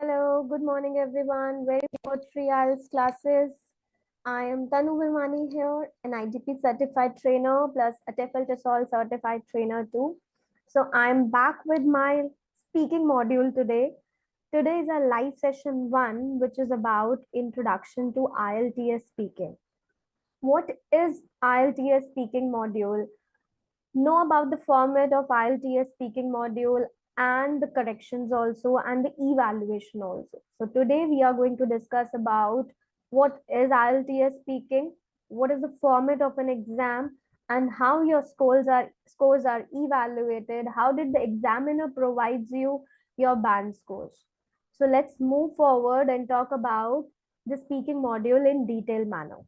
Hello, good morning everyone. Very good free IELTS classes. I am Tanu Virmani here, an IDP certified trainer plus a TEFL TESOL certified trainer too. So I'm back with my speaking module today. Today is a live session 1, which is about introduction to IELTS speaking. What is IELTS speaking module? Know about the format of IELTS speaking module and the corrections also and the evaluation also. So today we are going to discuss about what is IELTS speaking, what is the format of an exam, and how your scores are evaluated, how did the examiner provides you your band scores. So let's move forward and talk about the speaking module in detailed manner.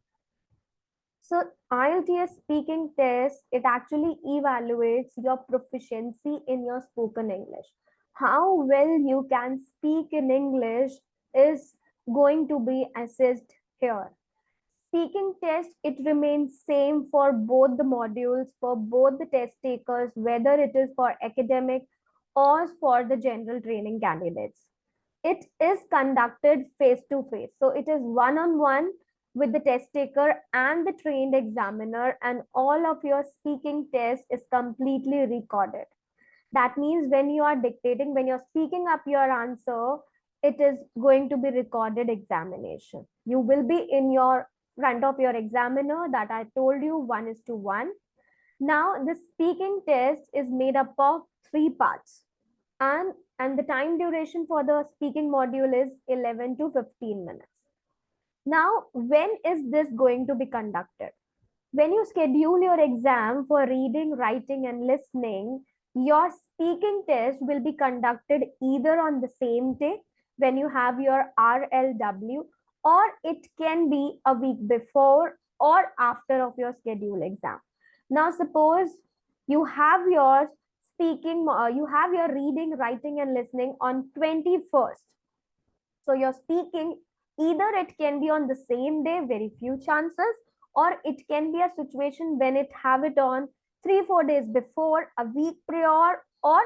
So IELTS speaking test, it actually evaluates your proficiency in your spoken English. How well you can speak in English is going to be assessed here. Speaking test, it remains same for both the modules, for both the test takers, whether it is for academic or for the general training candidates. It is conducted face to face. So it is one-on-one with the test taker and the trained examiner, and all of your speaking test is completely recorded. That means when you are dictating, when you're speaking up your answer, it is going to be recorded examination. You will be in your front of your examiner that I told you 1:1. Now the speaking test is made up of 3 parts, and the time duration for the speaking module is 11 to 15 minutes. Now, when is this going to be conducted? When you schedule your exam for reading, writing, and listening, your speaking test will be conducted either on the same day when you have your RLW, or it can be a week before or after of your scheduled exam. Now, suppose you have your you have your reading, writing, and listening on 21st. So your speaking, either it can be on the same day, very few chances, or it can be a situation when it have it on 3-4 days before, a week prior, or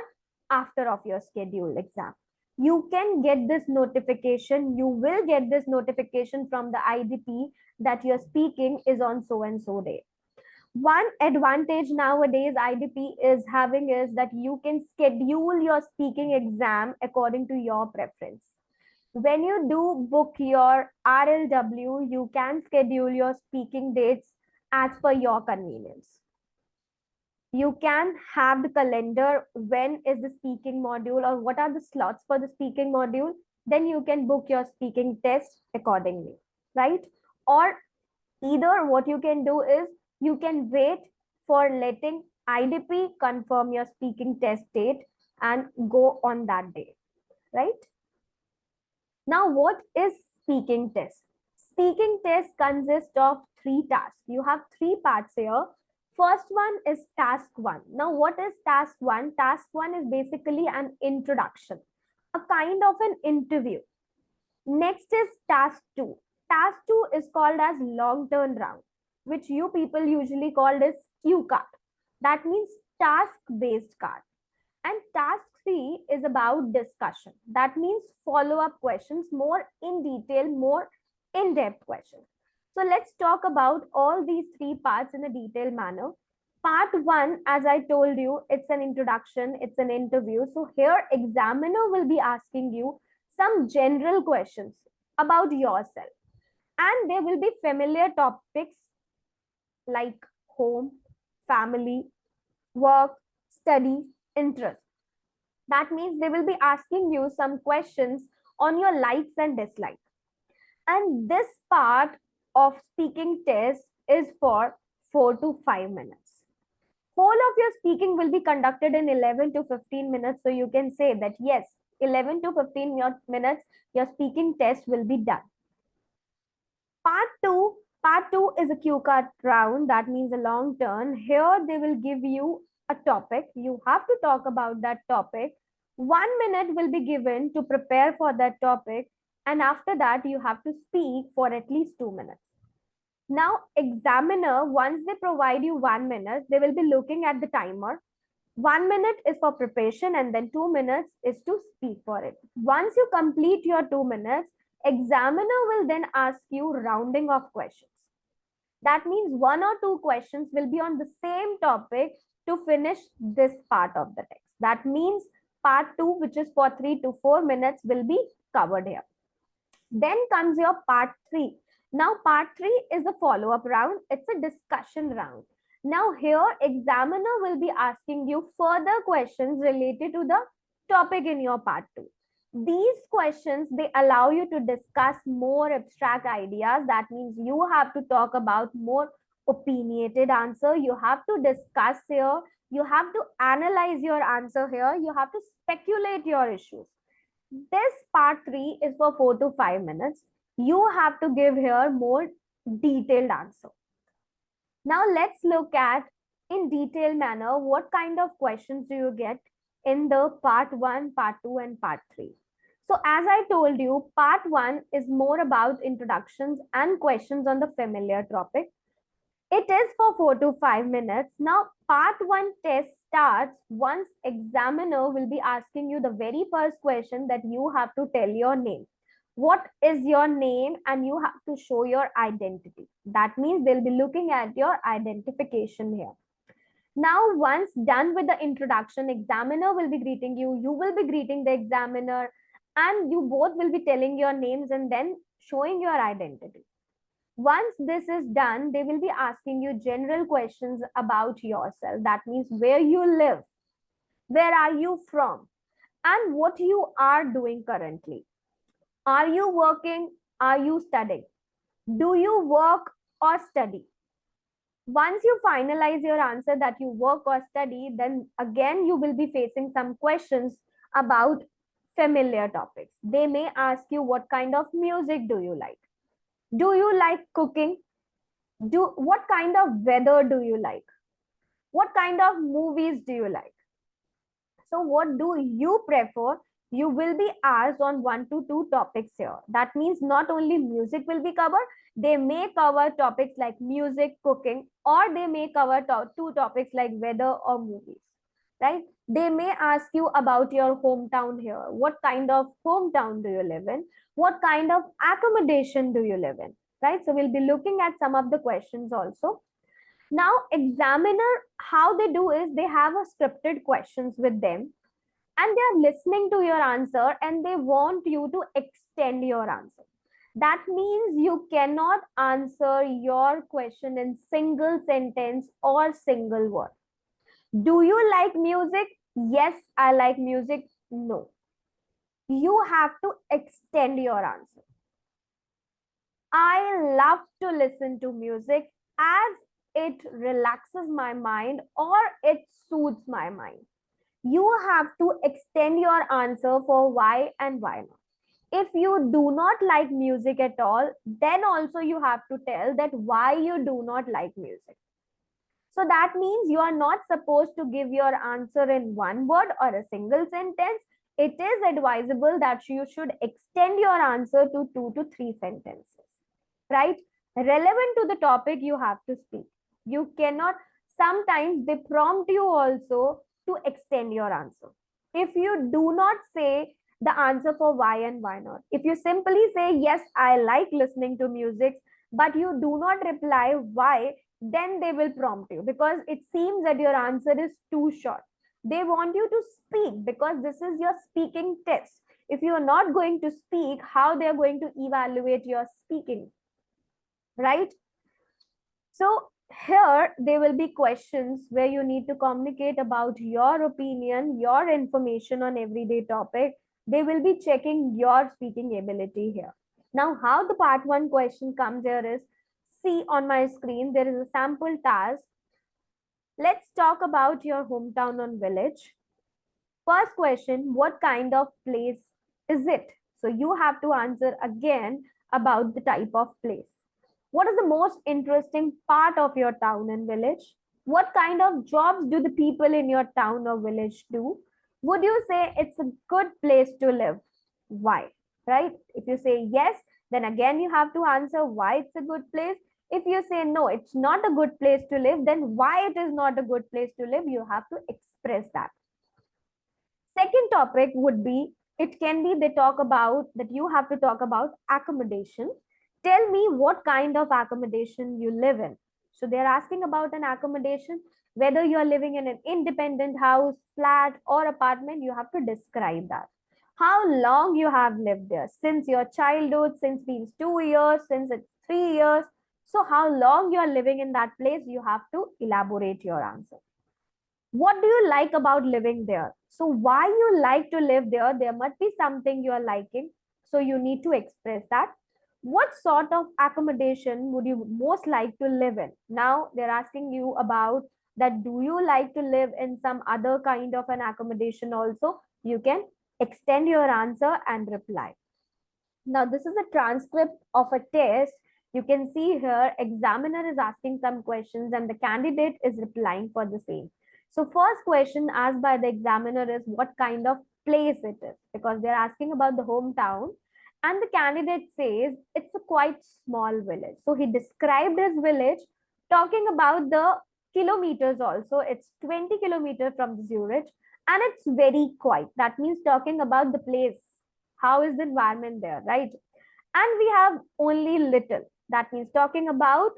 after of your scheduled exam. You can get this notification, you will get this notification from the IDP that your speaking is on so and so day. One advantage nowadays IDP is having is that you can schedule your speaking exam according to your preference. When you do book your RLW, you can schedule your speaking dates as per your convenience. You can have the calendar when is the speaking module or what are the slots for the speaking module. Then you can book your speaking test accordingly, right? Or either what you can do is you can wait for letting IDP confirm your speaking test date and go on that day, right? Now, what is speaking test? Speaking test consists of 3 tasks. You have 3 parts here. First one is task 1. Now, what is task 1? Task 1 is basically an introduction, a kind of an interview. Next is task 2. Task 2 is called as long turn round, which you people usually called as Q card. That means task based card. And task 3 is about discussion. That means follow up questions, more in detail, more in depth questions. So let's talk about all these 3 parts in a detailed manner. Part 1, as I told you, it's an introduction, it's an interview. So here examiner will be asking you some general questions about yourself. And there will be familiar topics like home, family, work, study, interest. That means they will be asking you some questions on your likes and dislikes. And this part of speaking test is for 4 to 5 minutes. Whole of your speaking will be conducted in 11 to 15 minutes. So you can say that yes, 11 to 15 minutes, your speaking test will be done. Part 2 is a cue card round. That means a long turn. Here they will give you a topic. You have to talk about that topic. 1 minute will be given to prepare for that topic. And after that, you have to speak for at least 2 minutes. Now, examiner, once they provide you 1 minute, they will be looking at the timer. 1 minute is for preparation and then 2 minutes is to speak for it. Once you complete your 2 minutes, examiner will then ask you rounding of questions. That means 1 or 2 questions will be on the same topic to finish this part of the text. That means part 2, which is for 3 to 4 minutes, will be covered here. Then comes your part 3. Now part 3 is a follow-up round. It's a discussion round. Now here examiner will be asking you further questions related to the topic in your part 2. These questions, they allow you to discuss more abstract ideas. That means you have to talk about more opinionated answer. You have to discuss here. You have to analyze your answer here. You have to speculate your issues. This part 3 is for 4 to 5 minutes. You have to give here more detailed answer. Now let's look at in detailed manner what kind of questions do you get in the part 1, part 2 and part 3. So as I told you, part 1 is more about introductions and questions on the familiar topic. It is for 4 to 5 minutes. Now part 1 test starts once examiner will be asking you the very first question that you have to tell your name. What is your name? And you have to show your identity. That means they'll be looking at your identification here. Now, once done with the introduction, examiner will be greeting you. You will be greeting the examiner and you both will be telling your names and then showing your identity. Once this is done, they will be asking you general questions about yourself. That means where you live, where are you from, and what you are doing currently. Are you working? Are you studying? Do you work or study? Once you finalize your answer that you work or study, then again you will be facing some questions about familiar topics. They may ask you what kind of music do you like? Do you like cooking? What kind of weather do you like? What kind of movies do you like? So what do you prefer? You will be asked on 1 to 2 topics here. That means not only music will be covered, they may cover topics like music, cooking, or they may cover 2 topics like weather or movies, right? They may ask you about your hometown here. What kind of hometown do you live in? What kind of accommodation do you live in, right? So we'll be looking at some of the questions also. Now, examiner, how they do is they have a scripted questions with them and they are listening to your answer and they want you to extend your answer. That means you cannot answer your question in single sentence or single word. Do you like music? Yes, I like music. No. You have to extend your answer. I love to listen to music as it relaxes my mind or it soothes my mind. You have to extend your answer for why and why not. If you do not like music at all, then also you have to tell that why you do not like music. So that means you are not supposed to give your answer in one word or a single sentence. It is advisable that you should extend your answer to 2 to 3 sentences, right? Relevant to the topic you have to speak. You cannot, sometimes they prompt you also to extend your answer. If you do not say the answer for why and why not, if you simply say, yes, I like listening to music, but you do not reply why, then they will prompt you because it seems that your answer is too short. They want you to speak because this is your speaking test. If you are not going to speak, how they are going to evaluate your speaking, right? So here there will be questions where you need to communicate about your opinion, your information on everyday topic. They will be checking your speaking ability here. Now, how the part 1 question comes here is, see on my screen, there is a sample task. Let's talk about your hometown or village. First question, what kind of place is it? So you have to answer again about the type of place. What is the most interesting part of your town and village? What kind of jobs do the people in your town or village do? Would you say it's a good place to live? Why? Right? If you say yes, then again you have to answer why it's a good place. If you say no, it's not a good place to live, then why it is not a good place to live, you have to express that. Second topic would be, it can be they talk about that you have to talk about accommodation. Tell me what kind of accommodation you live in. So they're asking about an accommodation, whether you're living in an independent house, flat, or apartment, you have to describe that. How long you have lived there, since your childhood, since means 2 years, since it's 3 years. So how long you are living in that place, you have to elaborate your answer. What do you like about living there? So why you like to live there, there must be something you are liking, so you need to express that. What sort of accommodation would you most like to live in? Now they're asking you about that, do you like to live in some other kind of an accommodation also? You can extend your answer and reply. Now, this is a transcript of a test. You can see here, examiner is asking some questions and the candidate is replying for the same. So first question asked by the examiner is what kind of place it is, because they're asking about the hometown, and the candidate says it's a quite small village. So he described his village, talking about the kilometers also. It's 20 kilometers from Zurich and it's very quiet. That means talking about the place, how is the environment there, right? And we have only little, that means talking about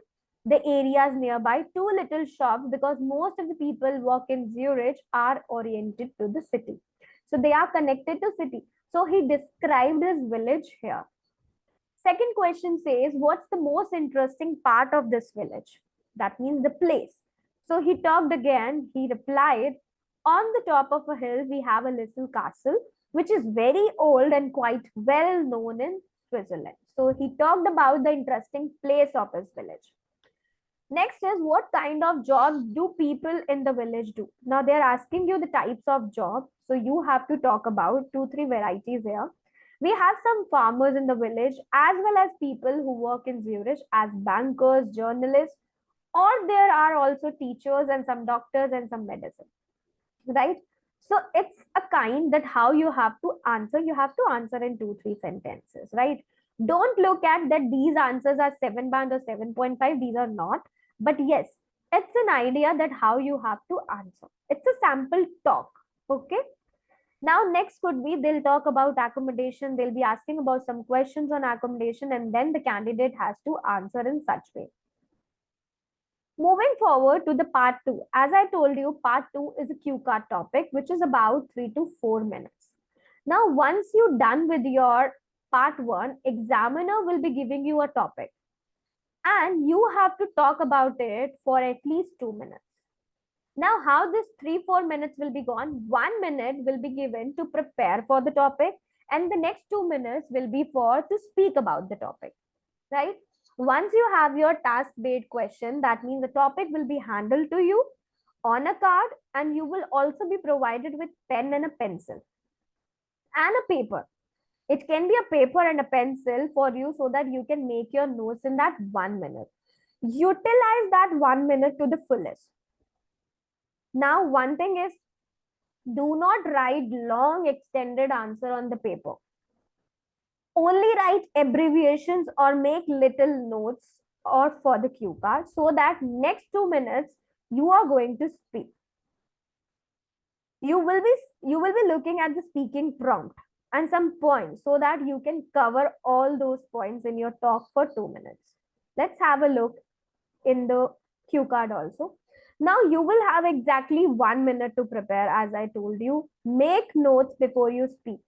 the areas nearby, two little shops, because most of the people work in Zurich are oriented to the city, so they are connected to city. So he described his village here. Second question says, what's the most interesting part of this village? That means the place. So he talked again, he replied, on the top of a hill we have a little castle which is very old and quite well known in Switzerland. So he talked about the interesting place of his village. Next is, what kind of jobs do people in the village do? Now they're asking you the types of jobs. So you have to talk about 2-3 varieties here. We have some farmers in the village as well as people who work in Zurich as bankers, journalists, or there are also teachers and some doctors and some medicine, right? So it's a kind that how you have to answer. You have to answer in 2-3 sentences, right? Don't look at that these answers are 7 band or 7.5. These are not. But yes, it's an idea that how you have to answer. It's a sample talk. Okay. Now, next could be they'll talk about accommodation. They'll be asking about some questions on accommodation, and then the candidate has to answer in such way. Moving forward to the part 2. As I told you, part 2 is a cue card topic, which is about 3 to 4 minutes. Now, once you're done with your part 1, examiner will be giving you a topic and you have to talk about it for at least 2 minutes. Now, how this 3-4 minutes will be gone? 1 minute will be given to prepare for the topic, and the next 2 minutes will be for to speak about the topic, right? Once you have your task-based question, that means the topic will be handled to you on a card, and you will also be provided with pen and a pencil and a paper. It can be a paper and a pencil for you so that you can make your notes in that 1 minute. Utilize that 1 minute to the fullest. Now, one thing is, do not write long extended answer on the paper. Only write abbreviations or make little notes or for the cue card, so that next 2 minutes you are going to speak. You will be looking at the speaking prompt and some points so that you can cover all those points in your talk for 2 minutes. Let's have a look in the cue card also. Now you will have exactly 1 minute to prepare. As I told you, make notes before you speak.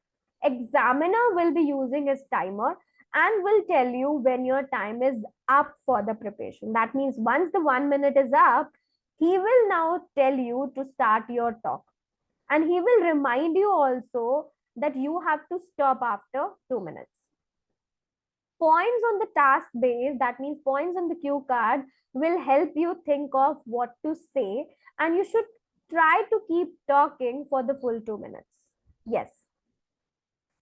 Examiner will be using his timer and will tell you when your time is up for the preparation. That means once the 1 minute is up, he will now tell you to start your talk. And he will remind you also that you have to stop after 2 minutes. Points on the task base, that means points on the cue card, will help you think of what to say, and you should try to keep talking for the full 2 minutes. Yes.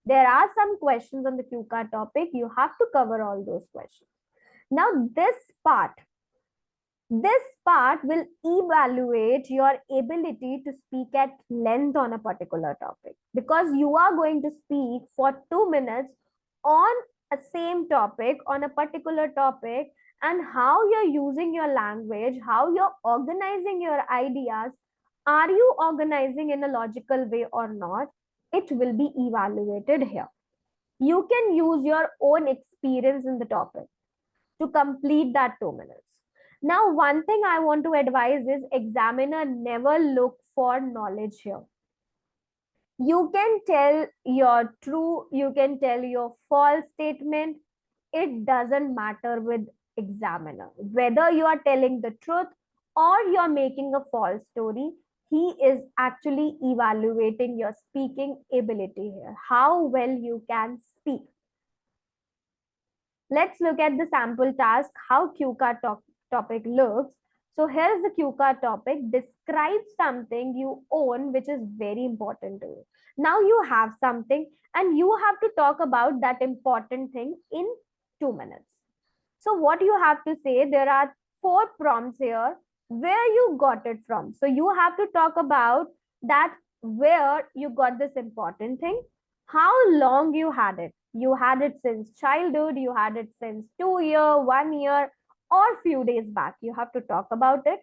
There are some questions on the cue card topic. You have to cover all those questions. Now, this part will evaluate your ability to speak at length on a particular topic, because you are going to speak for 2 minutes on a same topic, on a particular topic, and how you're using your language, how you're organizing your ideas. Are you organizing in a logical way or not? It will be evaluated here. You can use your own experience in the topic to complete that 2 minutes. Now, one thing I want to advise is examiner never look for knowledge here. You can tell your true, you can tell your false statement. It doesn't matter with examiner. Whether you are telling the truth or you're making a false story, he is actually evaluating your speaking ability here, how well you can speak. Let's look at the sample task, how cue card topic looks. So here's the cue card topic. Describe something you own, which is very important to you. Now you have something and you have to talk about that important thing in 2 minutes. So what you have to say, there are 4 prompts here, where you got it from. So you have to talk about that, where you got this important thing, how long you had it. You had it since childhood, you had it since 2 year, 1 year, or few days back. You have to talk about it.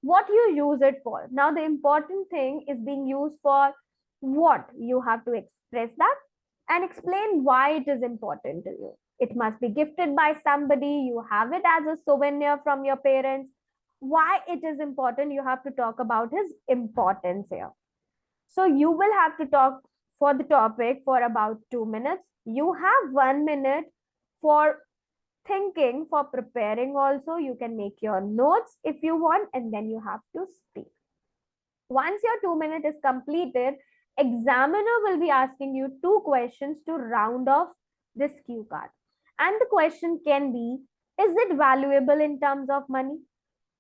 What you use it for. Now the important thing is being used for what. You have to express that and explain why it is important to you. It must be gifted by somebody. You have it as a souvenir from your parents. Why it is important, you have to talk about his importance here. So you will have to talk for the topic for about 2 minutes. You have 1 minute for thinking, for preparing also. You can make your notes if you want, and then you have to speak. Once your 2 minute is completed, examiner will be asking you 2 questions to round off this cue card. And the question can be, is it valuable in terms of money?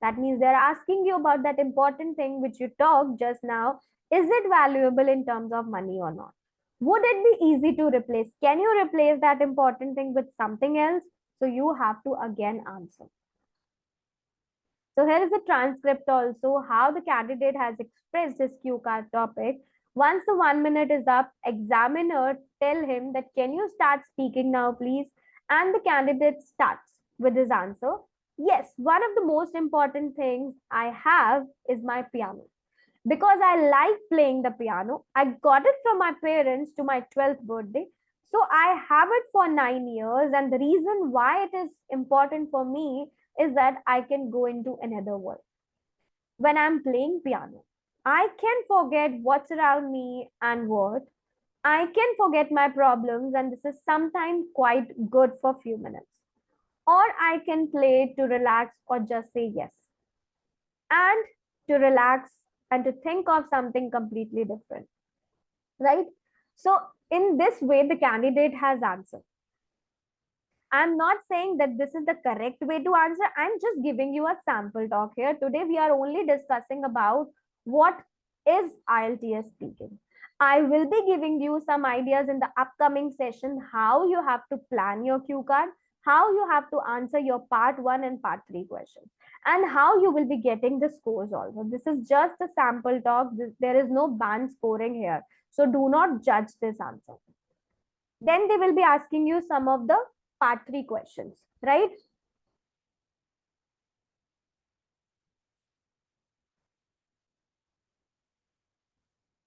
That means they're asking you about that important thing which you talked just now. Is it valuable in terms of money or not? Would it be easy to replace? Can you replace that important thing with something else? So you have to again answer. So here is the transcript also, how the candidate has expressed his cue card topic. Once the 1 minute is up, examiner tell him that, can you start speaking now, please? And the candidate starts with his answer. Yes, one of the most important things I have is my piano. Because I like playing the piano. I got it from my parents to my 12th birthday. So I have it for 9 years. And the reason why it is important for me is that I can go into another world. When I'm playing piano, I can forget what's around me and what. I can forget my problems, and this is sometimes quite good for a few minutes. Or I can play to relax or just say yes. And to relax and to think of something completely different. Right? So, in this way, the candidate has answered. I'm not saying that this is the correct way to answer. I'm just giving you a sample talk here. Today, we are only discussing about what is IELTS speaking. I will be giving you some ideas in the upcoming session, how you have to plan your cue card, how you have to answer your part 1 and part 3 questions, and how you will be getting the scores also. This is just a sample talk. There is no band scoring here. So do not judge this answer. Then they will be asking you some of the part 3 questions, right?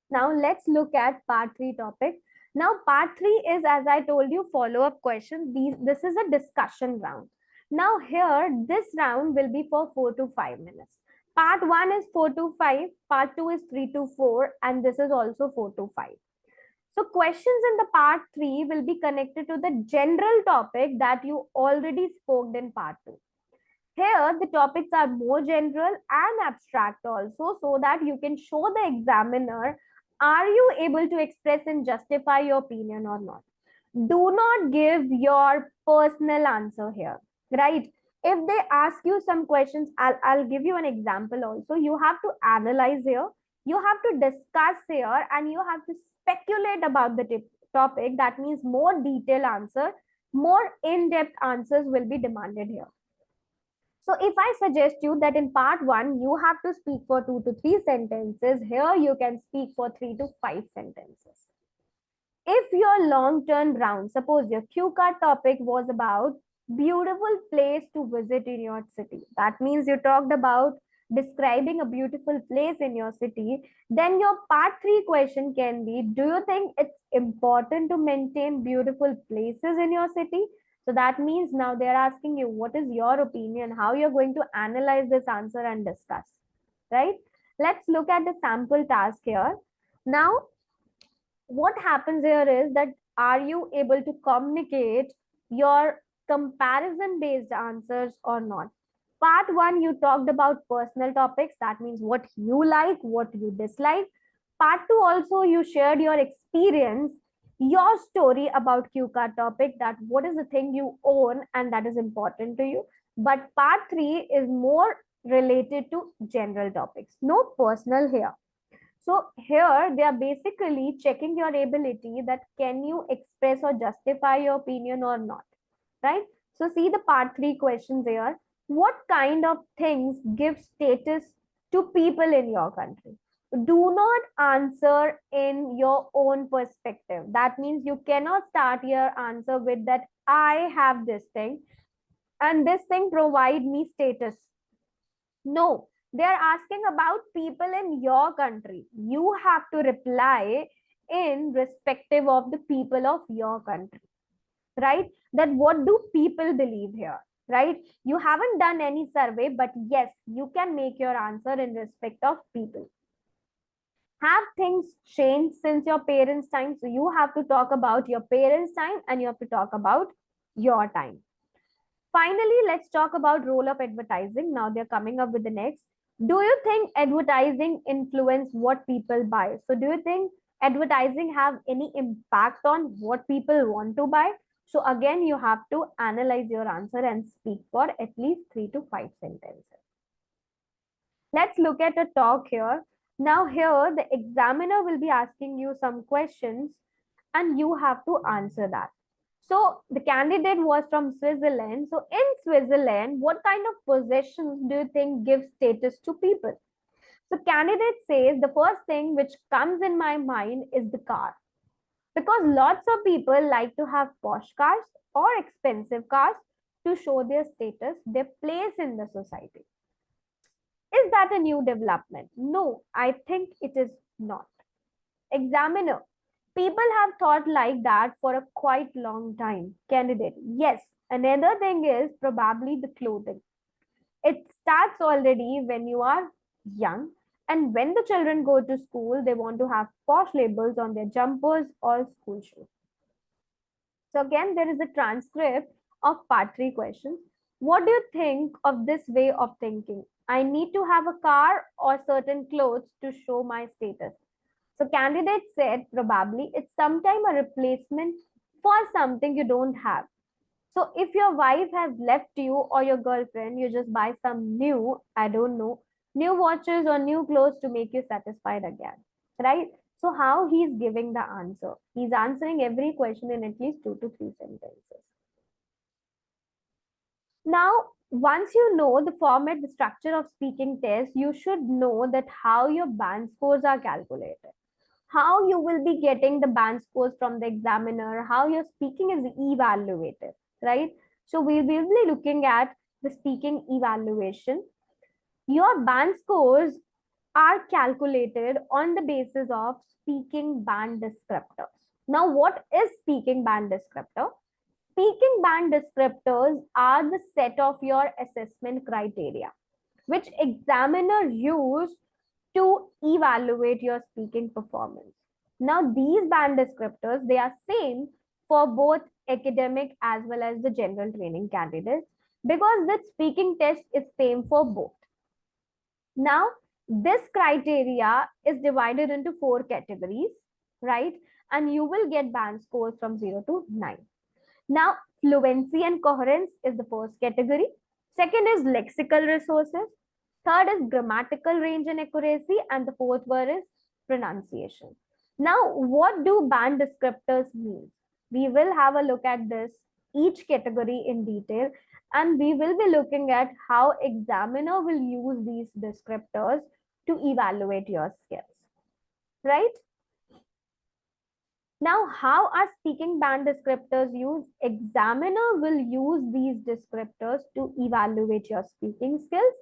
Now let's look at part 3 topic. Now part 3 is, as I told you, follow-up questions. This is a discussion round. Now here, this round will be for 4 to 5 minutes. Part 1 is 4 to 5, part 2 is 3 to 4, and this is also 4 to 5. So questions in the part 3 will be connected to the general topic that you already spoke in part 2. Here, the topics are more general and abstract also, so that you can show the examiner, are you able to express and justify your opinion or not? Do not give your personal answer here, right? If they ask you some questions, I'll give you an example also. You have to analyze here, you have to discuss here, and you have to speculate about the topic. That means more detailed answer, more in-depth answers will be demanded here. So if I suggest you that in part 1, you have to speak for 2 to 3 sentences, here you can speak for 3 to 5 sentences. If your long-term round, suppose your cue card topic was about beautiful place to visit in your city. That means you talked about describing a beautiful place in your city. Then your part 3 question can be, do you think it's important to maintain beautiful places in your city? So that means now they're asking you, what is your opinion? How you're going to analyze this answer and discuss, right? Let's look at the sample task here. Now, what happens here is that, are you able to communicate your comparison based answers or not? Part 1, you talked about personal topics, that means what you like, what you dislike. Part 2, also you shared your experience, your story about Q card topic, that what is the thing you own and that is important to you. But part 3 is more related to general topics, no personal here. So here they are basically checking your ability, that can you express or justify your opinion or not, right? So see the part 3 questions here. What kind of things give status to people in your country? Do not answer in your own perspective. That means you cannot start your answer with that I have this thing and this thing provide me status. No, they are asking about people in your country. You have to reply in respective of the people of your country, right? That what do people believe here, right? You haven't done any survey, but yes, you can make your answer in respect of people. Have things changed since your parents' time? So you have to talk about your parents' time and you have to talk about your time. Finally, let's talk about role of advertising. Now they're coming up with the next. Do you think advertising influence what people buy? So do you think advertising have any impact on what people want to buy? So again, you have to analyze your answer and speak for at least 3 to 5 sentences. Let's look at a talk here. Now here, the examiner will be asking you some questions and you have to answer that. So the candidate was from Switzerland. So in Switzerland, what kind of possessions do you think give status to people? So candidate says the first thing which comes in my mind is the car. Because lots of people like to have posh cars or expensive cars to show their status, their place in the society. Is that a new development? No, I think it is not. Examiner, people have thought like that for a quite long time. Candidate, yes. Another thing is probably the clothing. It starts already when you are young, and when the children go to school, they want to have posh labels on their jumpers or school shoes. So again, there is a transcript of part 3 questions. What do you think of this way of thinking? I need to have a car or certain clothes to show my status. So candidate said probably it's sometime a replacement for something you don't have. So if your wife has left you or your girlfriend, you just buy some new, I don't know, new watches or new clothes to make you satisfied again, right? So how he's giving the answer? He's answering every question in at least 2 to 3 sentences. Now, once you know the format, the structure of speaking test, you should know that how your band scores are calculated, how you will be getting the band scores from the examiner, how your speaking is evaluated, right? So we will be looking at the speaking evaluation. Your band scores are calculated on the basis of speaking band descriptors. Now, what is speaking band descriptor? Speaking band descriptors are the set of your assessment criteria, which examiner use to evaluate your speaking performance. Now, these band descriptors, they are same for both academic as well as the general training candidates, because the speaking test is same for both. Now, this criteria is divided into 4 categories, right? And you will get band scores from 0 to 9. Now, fluency and coherence is the first category. Second is lexical resources. Third is grammatical range and accuracy. And the fourth word is pronunciation. Now, what do band descriptors mean? We will have a look at this, each category in detail, and we will be looking at how examiner will use these descriptors to evaluate your skills, right? Now, how are speaking band descriptors used? Examiner will use these descriptors to evaluate your speaking skills.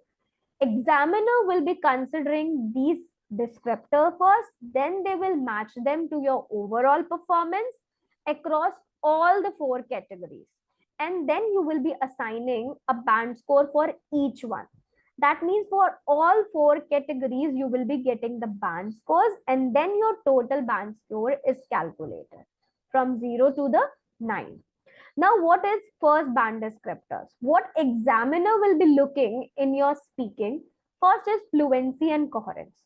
Examiner will be considering these descriptor first, then they will match them to your overall performance across all the four categories. And then you will be assigning a band score for each one. That means for all four categories, you will be getting the band scores, and then your total band score is calculated from 0 to the 9. Now, what is first band descriptors? What examiner will be looking in your speaking? First is fluency and coherence.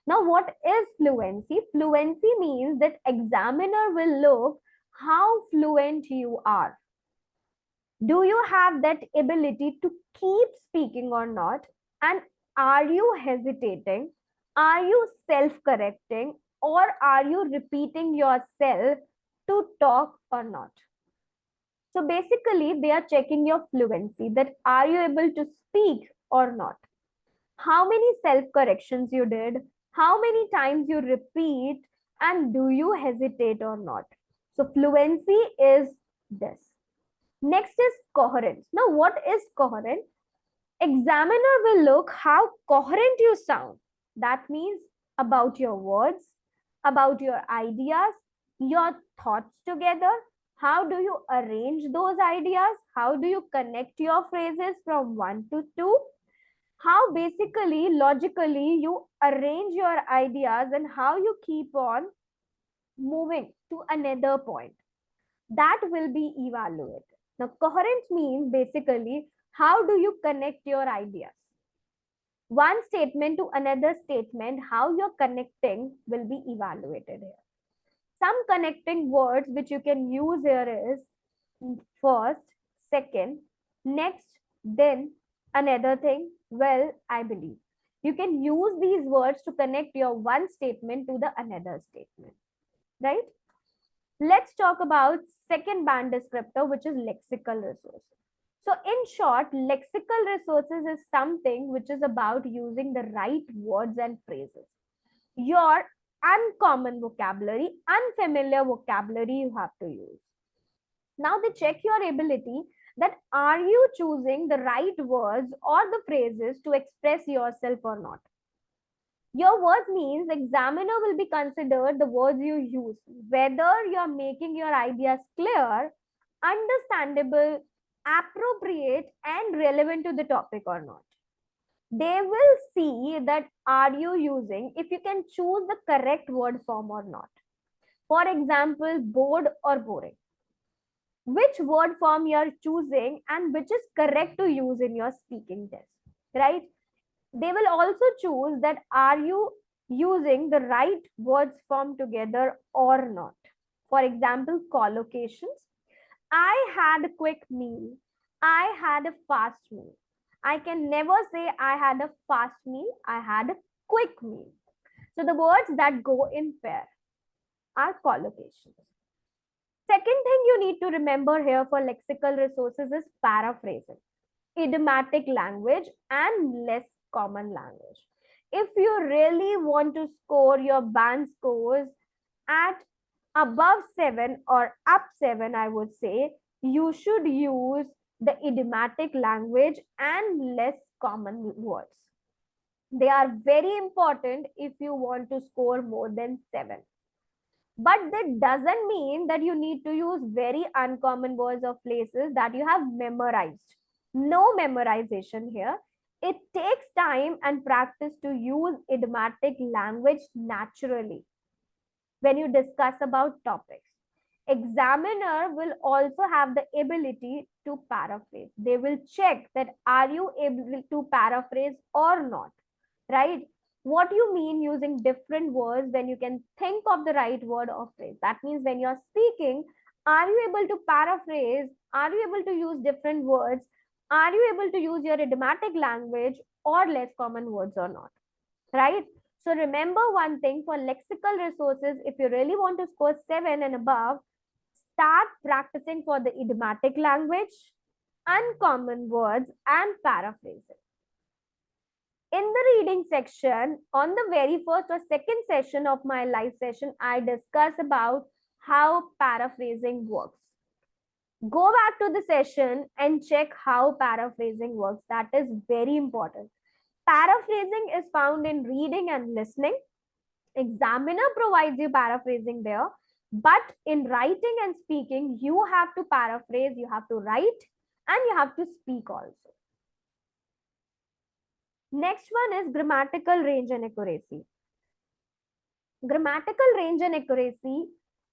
Now, what is fluency? Fluency means that examiner will look how fluent you are. Do you have that ability to keep speaking or not? And are you hesitating? Are you self correcting? Or are you repeating yourself to talk or not? So basically, they are checking your fluency, that are you able to speak or not? How many self corrections you did? How many times you repeat? And do you hesitate or not? So fluency is this. Next is coherence. Now, what is coherent? Examiner will look how coherent you sound. That means about your words, about your ideas, your thoughts together. How do you arrange those ideas? How do you connect your phrases from one to two? How basically, logically, you arrange your ideas and how you keep on moving to another point. That will be evaluated. Now, coherence means basically how do you connect your ideas? One statement to another statement, how you're connecting will be evaluated here. Some connecting words which you can use here is first, second, next, then, another thing, well, I believe. You can use these words to connect your one statement to the another statement, right? Let's talk about second band descriptor, which is lexical resources. So in short, lexical resources is something which is about using the right words and phrases. Your uncommon vocabulary, unfamiliar vocabulary you have to use. Now they check your ability, that are you choosing the right words or the phrases to express yourself or not. Your words means examiner will be considered the words you use, whether you're making your ideas clear, understandable, appropriate, and relevant to the topic or not. They will see that are you using, if you can choose the correct word form or not. For example, bored or boring. Which word form you're choosing and which is correct to use in your speaking test, right? They will also choose that are you using the right words form together or not. For example, collocations. I had a quick meal. I had a fast meal. I can never say I had a fast meal. I had a quick meal. So the words that go in pair are collocations. Second thing you need to remember here for lexical resources is paraphrasing, idiomatic language, and less common language. If you really want to score your band scores at above 7 or up 7, I would say, you should use the idiomatic language and less common words. They are very important if you want to score more than 7. But that doesn't mean that you need to use very uncommon words or phrases that you have memorized. No memorization here. It takes time and practice to use idiomatic language naturally when you discuss about topics. Examiner will also have the ability to paraphrase. They will check that are you able to paraphrase or not, right? What you mean using different words when you can think of the right word or phrase? That means when you're speaking, are you able to paraphrase? Are you able to use different words? Are you able to use your idiomatic language or less common words or not, right? So remember one thing, for lexical resources, if you really want to score 7 and above, start practicing for the idiomatic language, uncommon words, and paraphrasing. In the reading section, on the very first or second session of my live session, I discuss about how paraphrasing works. Go back to the session and check how paraphrasing works. That is very important. Paraphrasing is found in reading and listening. Examiner provides you paraphrasing there, but in writing and speaking, you have to paraphrase, you have to write, and you have to speak also. Next one is grammatical range and accuracy. Grammatical range and accuracy,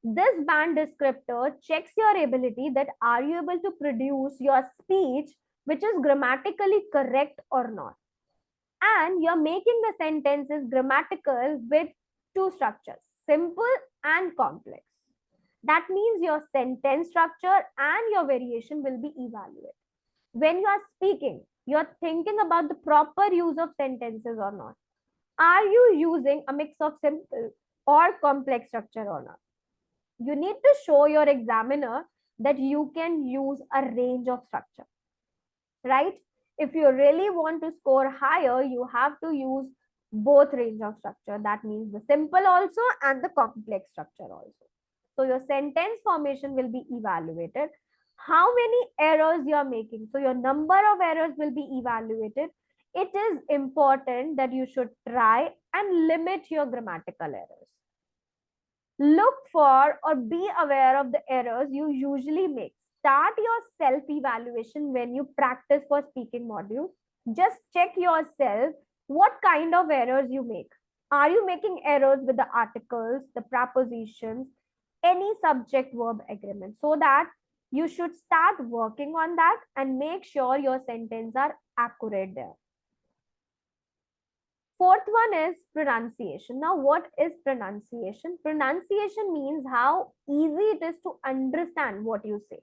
this band descriptor checks your ability that are you able to produce your speech which is grammatically correct or not. And you're making the sentences grammatical with two structures, simple and complex. That means your sentence structure and your variation will be evaluated. When you are speaking, you're thinking about the proper use of sentences or not. Are you using a mix of simple or complex structure or not? You need to show your examiner that you can use a range of structure, right? If you really want to score higher, you have to use both range of structure. That means the simple also and the complex structure also. So your sentence formation will be evaluated. How many errors you are making? So your number of errors will be evaluated. It is important that you should try and limit your grammatical errors. Look for or be aware of the errors you usually make. Start your self evaluation when you practice for speaking module. Just check yourself what kind of errors you make. Are you making errors with the articles, the prepositions, any subject verb agreement? So that you should start working on that and make sure your sentences are accurate there. Fourth one is pronunciation. Now, what is pronunciation? Pronunciation means how easy it is to understand what you say.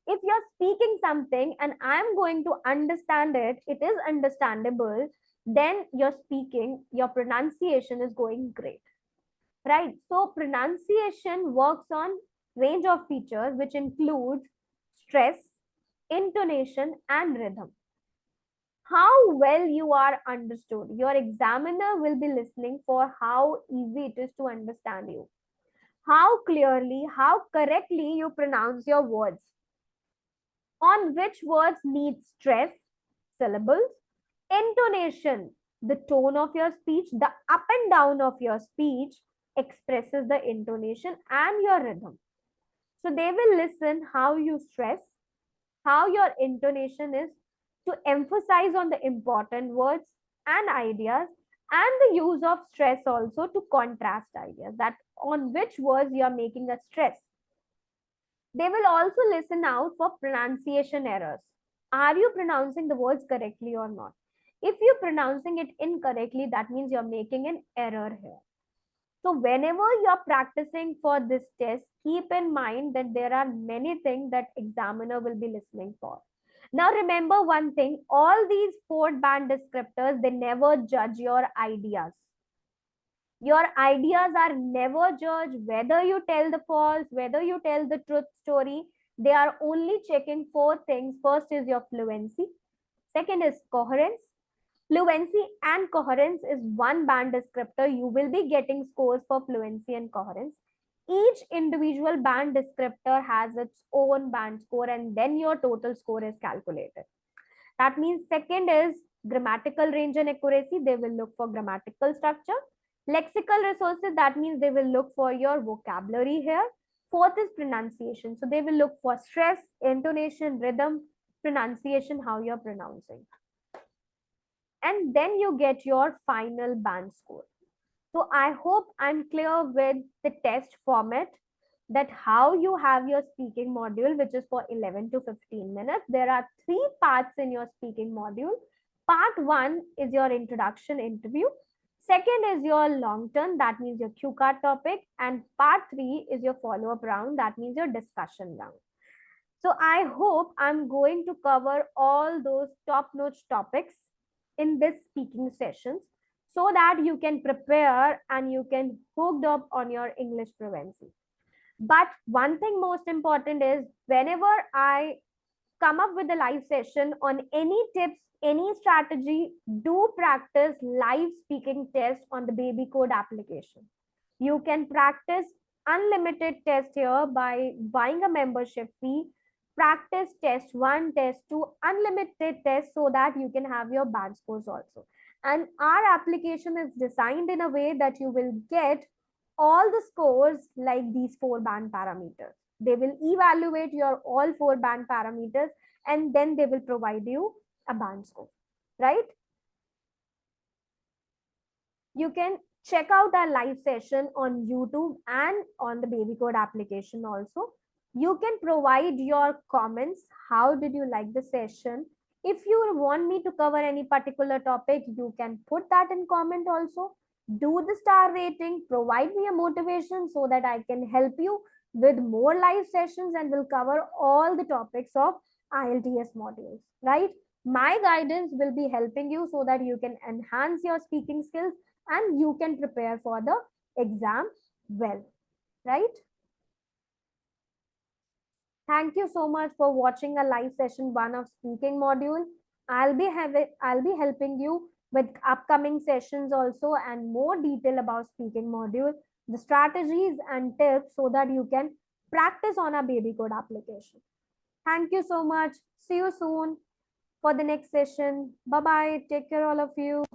If you're speaking something and I'm going to understand it, it is understandable, then you're speaking, your pronunciation is going great, right? So, pronunciation works on range of features which includes stress, intonation, and rhythm. How well you are understood. Your examiner will be listening for how easy it is to understand you, how clearly, how correctly you pronounce your words, on which words need stress, syllables, intonation, the tone of your speech, the up and down of your speech expresses the intonation and your rhythm. So they will listen how you stress, how your intonation is, to emphasize on the important words and ideas, and the use of stress also to contrast ideas, that on which words you are making a stress. They will also listen out for pronunciation errors. Are you pronouncing the words correctly or not? If you're pronouncing it incorrectly, that means you're making an error here. So whenever you're practicing for this test, keep in mind that there are many things that examiner will be listening for. Now remember one thing, all these four band descriptors, they never judge your ideas. Your ideas are never judged, whether you tell the false, whether you tell the truth story. They are only checking four things. First is your fluency. Second is coherence. Fluency and coherence is one band descriptor. You will be getting scores for fluency and coherence. Each individual band descriptor has its own band score, and then your total score is calculated. That means second is grammatical range and accuracy. They will look for grammatical structure. Lexical resources, that means they will look for your vocabulary here. Fourth is pronunciation. So they will look for stress, intonation, rhythm, pronunciation, how you're pronouncing. And then you get your final band score. So I hope I'm clear with the test format, that how you have your speaking module, which is for 11 to 15 minutes. There are three parts in your speaking module. Part one is your introduction interview. Second is your long term, that means your cue card topic. And part three is your follow-up round, that means your discussion round. So I hope I'm going to cover all those top-notch topics in this speaking sessions, so that you can prepare and you can hooked up on your English fluency. But one thing most important is, whenever I come up with a live session on any tips, any strategy, do practice live speaking test on the babycode application. You can practice unlimited test here by buying a membership fee, practice test 1, test 2, unlimited test so that you can have your band scores also. And our application is designed in a way that you will get all the scores like these 4 band parameters. They will evaluate your all 4 band parameters and then they will provide you a band score, right? You can check out our live session on YouTube and on the babycode application also. You can provide your comments. How did you like the session? If you want me to cover any particular topic, you can put that in comment also. Do the star rating, provide me a motivation so that I can help you with more live sessions and will cover all the topics of IELTS modules, right? My guidance will be helping you so that you can enhance your speaking skills and you can prepare for the exam well, right? Thank you so much for watching a live session 1 of speaking module. I'll be helping you with upcoming sessions also and more detail about speaking module, the strategies and tips so that you can practice on a baby code application. Thank you so much. See you soon for the next session. Bye bye. Take care all of you.